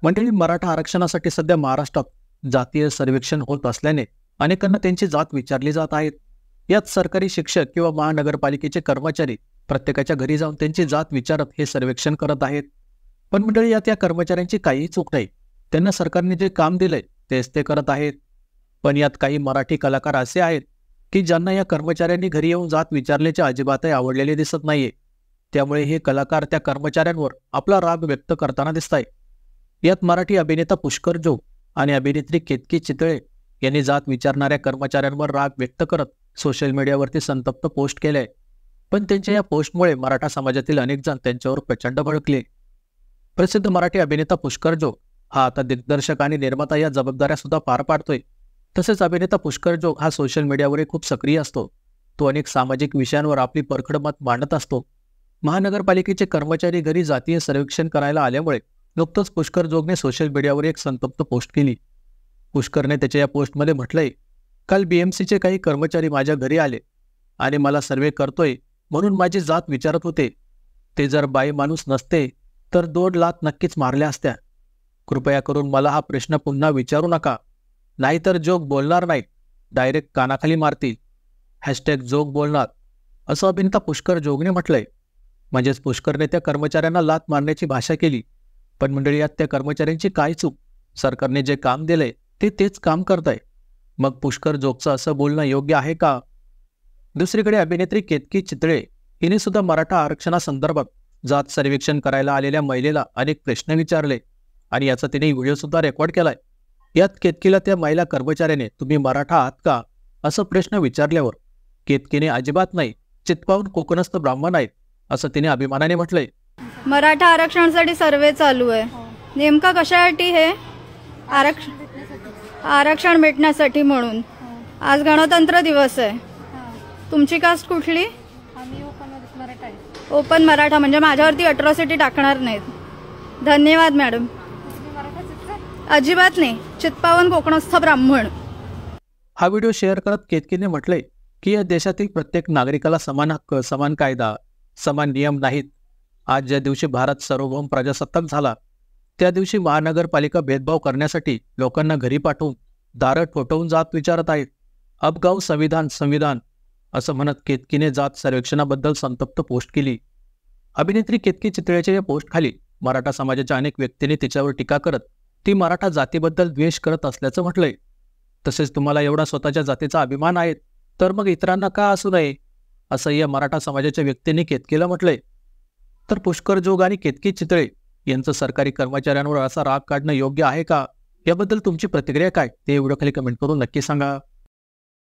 मंडळी, मराठा आरक्षणासाठी सध्या महाराष्ट्रात जातीय सर्वेक्षण होत असल्याने अनेकांना त्यांची जात विचारली जात आहेत। यात सरकारी शिक्षक किंवा महानगरपालिकेचे कर्मचारी प्रत्येकाच्या घरी जाऊन त्यांची जात विचारत हे सर्वेक्षण करत आहेत। पण मंडळी, यात या कर्मचाऱ्यांची काहीही चूक नाही। त्यांना सरकारने जे काम दिलंय तेच ते करत आहेत। पण यात काही मराठी कलाकार असे आहेत की ज्यांना या कर्मचाऱ्यांनी घरी येऊन जात विचारल्याचे अजिबातही आवडलेले दिसत नाहीये। त्यामुळे हे कलाकार त्या कर्मचाऱ्यांवर आपला राग व्यक्त करताना दिसताय। यात मराठी अभिनेता पुष्कर जोग आणि अभिनेत्री केतकी चितळे यांनी जात विचारणाऱ्या कर्मचाऱ्यांवर राग व्यक्त करत सोशल मीडियावरती संतप्त पोस्ट केलंय। पण त्यांच्या या पोस्टमुळे मराठा समाजातील अनेक जण त्यांच्यावर प्रचंड भडकले। प्रसिद्ध मराठी अभिनेता पुष्कर जोग हा आता दिग्दर्शक आणि निर्माता या जबाबदाऱ्या सुद्धा पार पाडतोय। तसेच अभिनेता पुष्कर जोग हा सोशल मीडियावर खूप सक्रिय असतो। तो अनेक सामाजिक विषयांवर आपली परखड मत मांडत असतो। महानगरपालिकेचे कर्मचारी घरी जातीय सर्वेक्षण करायला आल्यामुळे नुकतंच पुष्कर जोगने सोशल मीडियावर एक संतप्त पोस्ट केली। पुष्करने त्याच्या या पोस्टमध्ये म्हटलंय, काल बीएमसीचे काही कर्मचारी माझ्या घरी आले आणि मला सर्वे करतोय म्हणून माझी जात विचारत होते। ते जर बाई माणूस नसते तर 2 लाथ नक्कीच मारल्या असत्या। कृपया करून मला हा प्रश्न पुन्हा विचारू नका, नाहीतर जोग बोलणार नाहीत, डायरेक्ट कानाखाली मारतील। #जोग बोलणार, असं अभिनेता पुष्कर जोगने म्हटलंय। म्हणजेच पुष्करने त्या कर्मचाऱ्यांना लाथ मारण्याची भाषा केली। पण मंडळी, यात त्या कर्मचाऱ्यांची काय चूक? सरकारने जे काम दिलंय तेच काम करताय। मग पुष्कर जोगचं असं बोलणं योग्य आहे का? दुसरीकडे अभिनेत्री केतकी चितळे हिने सुद्धा मराठा आरक्षणासंदर्भात जात सर्वेक्षण करायला आलेल्या महिलेला अनेक प्रश्न विचारले आणि याचा तिने व्हिडिओ सुद्धा रेकॉर्ड केलाय। यात केतकीला त्या महिला कर्मचाऱ्याने तुम्ही मराठा आहात का असं प्रश्न विचारल्यावर केतकीने अजिबात नाही, चित्पावून कोकणस्थ ब्राह्मण आहेत असं तिने अभिमानाने म्हटलंय। मराठा आरक्षणासाठी सर्वे चालू आहे। नेमका कशासाठी हे आरक्षण भेटण्यासाठी म्हणून आज गणतंत्र दिवस आहे। तुमची कास्ट कुठली? ओपन मराठा, म्हणजे माझ्यावरती अट्रॉसिटी टाकणार नाहीत। धन्यवाद मॅडम। अजिबात नाही, चित्पावन कोकणस्थ ब्राह्मण। हा व्हिडिओ शेअर करत केतकीने म्हटलंय की या देशातील प्रत्येक नागरिकाला समान हक्क, समान कायदा, समान नियम नाहीत। आज ज्या दिवशी भारत सार्वभौम प्रजासत्ताक झाला त्या दिवशी महानगरपालिका भेदभाव करण्यासाठी लोकांना घरी पाठवून दारं ठोठवून जात विचारत आहेत। अपगाव संविधान संविधान असं म्हणत केतकीने जात सर्वेक्षणाबद्दल संतप्त पोस्ट केली। अभिनेत्री केतकी चितळेच्या या पोस्टखाली मराठा समाजाच्या अनेक व्यक्तींनी तिच्यावर टीका करत ती मराठा जातीबद्दल द्वेष करत असल्याचं म्हटलंय। तसेच तुम्हाला एवढा स्वतःच्या जातीचा अभिमान आहे तर मग इतरांना का असू नये असं या मराठा समाजाच्या व्यक्तींनी केतकीला म्हटलंय। तर पुष्कर जोग आणि केतकी चितळे यांचं सरकारी कर्मचाऱ्यांवर असा राग काढणं योग्य आहे का? याबद्दल तुमची प्रतिक्रिया काय ते व्हिडिओ खाली कमेंट करून नक्की सांगा।